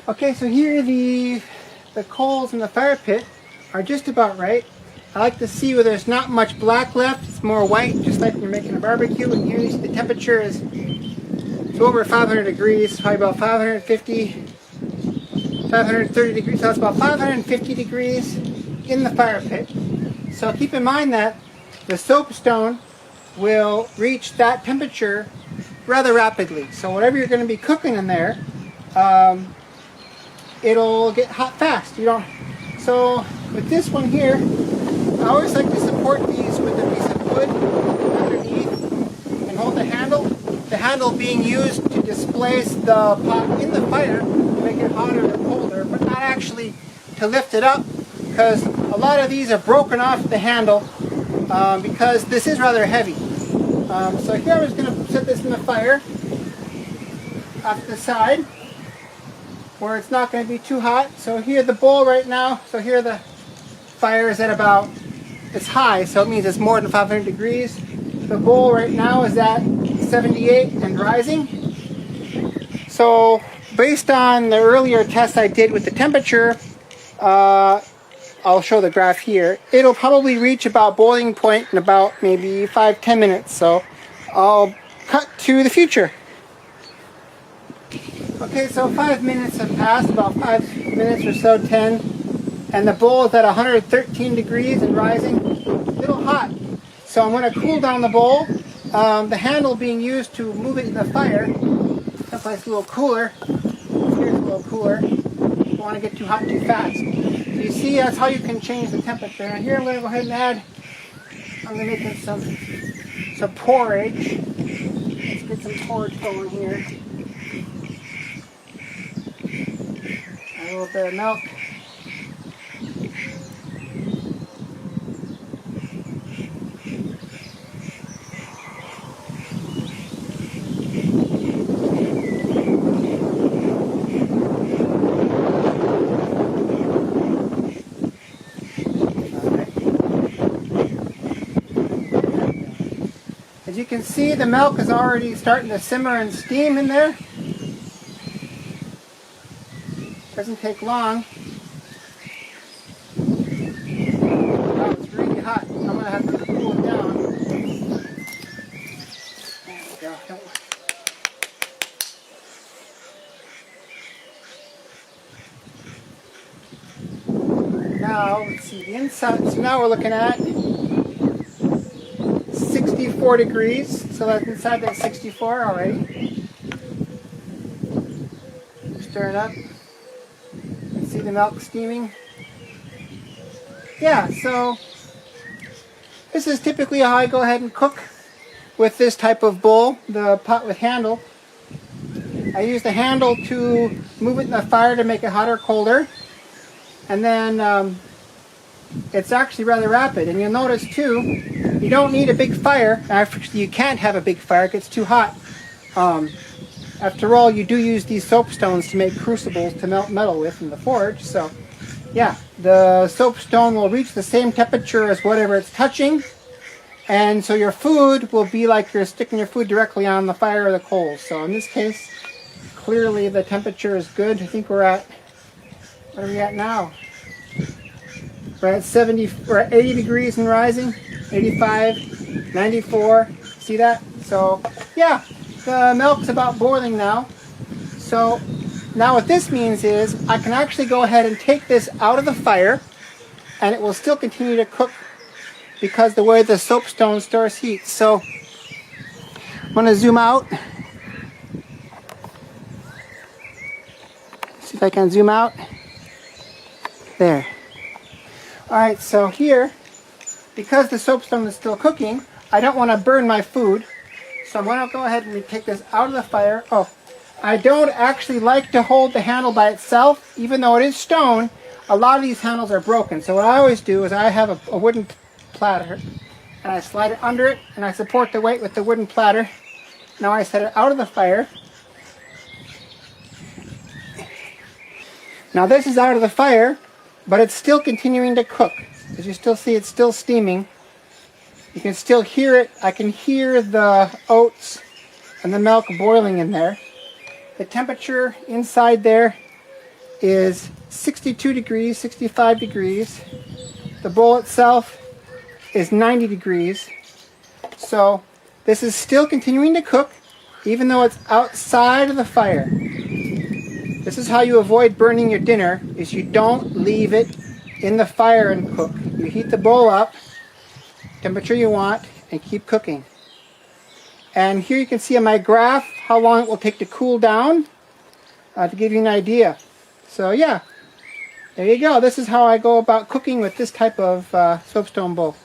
Okay, so here the coals in the fire pit are just about right. I like to see where there's not much black left. It's more white, just like when you're making a barbecue. And here you see the temperature is it's over 500 degrees, probably about 550, 530 degrees. So it's about 550 degrees in the fire pit. So keep in mind that the soapstone will reach that temperature rather rapidly. So whatever you're going to be cooking in there, it'll get hot fast. You don't. So with this one here, I always like to support these with a piece of wood underneath and hold the handle. The handle being used to displace the pot in the fire to make it hotter or colder, but not actually to lift it up, because a lot of these are broken off the handle because this is rather heavy. So here I'm just going to set this in the fire off to the side where it's not going to be too hot. So here the bowl right now, so here the fire is at about, it's high, so it means it's more than 500 degrees. The bowl right now is at 78 and rising. So based on the earlier test I did with the temperature, I'll show the graph here. It'll probably reach about boiling point in about maybe 5-10 minutes. So I'll cut to the future. Okay, so 5 minutes have passed, about 5 minutes or so, 10, and the bowl is at 113 degrees and rising, a little hot. So I'm going to cool down the bowl. The handle being used to move it in the fire, someplace a little cooler. Here's a little cooler. You don't want to get too hot too fast. So you see, that's how you can change the temperature. And here I'm going to go ahead and add, I'm going to make some porridge. Let's get some porridge going here. A little bit of milk. As you can see, the milk is already starting to simmer and steam in there. Doesn't take long. Wow, it's really hot. I'm going to have to cool it down. There we go. Now, let's see the inside. So now we're looking at 64 degrees. So that's inside that 64 already. Stir it up. See the milk steaming? Yeah, so this is typically how I go ahead and cook with this type of bowl, the pot with handle. I use the handle to move it in the fire to make it hotter or colder. And then it's actually rather rapid. And you'll notice too, you don't need a big fire. Actually, you can't have a big fire, it gets too hot. After all, you do use these soapstones to make crucibles to melt metal with in the forge. So, yeah, the soapstone will reach the same temperature as whatever it's touching. And so your food will be like you're sticking your food directly on the fire or the coals. So in this case, clearly the temperature is good. I think we're at, what are we at now? We're at 70, we're at 80 degrees and rising, 85, 94. See that? So, yeah. The milk's about boiling now. So now what this means is I can actually go ahead and take this out of the fire and it will still continue to cook because the way the soapstone stores heat. So I'm going to zoom out. See if I can zoom out. There. Alright, so here, because the soapstone is still cooking, I don't want to burn my food. So I'm going to go ahead and take this out of the fire. Oh, I don't actually like to hold the handle by itself, even though it is stone. A lot of these handles are broken. So what I always do is I have a wooden platter, and I slide it under it, and I support the weight with the wooden platter. Now I set it out of the fire. Now this is out of the fire, but it's still continuing to cook. As you still see, it's still steaming. You can still hear it. I can hear the oats and the milk boiling in there. The temperature inside there is 62 degrees, 65 degrees. The bowl itself is 90 degrees. So this is still continuing to cook even though it's outside of the fire. This is how you avoid burning your dinner, is you don't leave it in the fire and cook. You heat the bowl up, temperature you want, and keep cooking. And here you can see on my graph how long it will take to cool down, to give you an idea. So yeah, there you go. This is how I go about cooking with this type of soapstone bowl.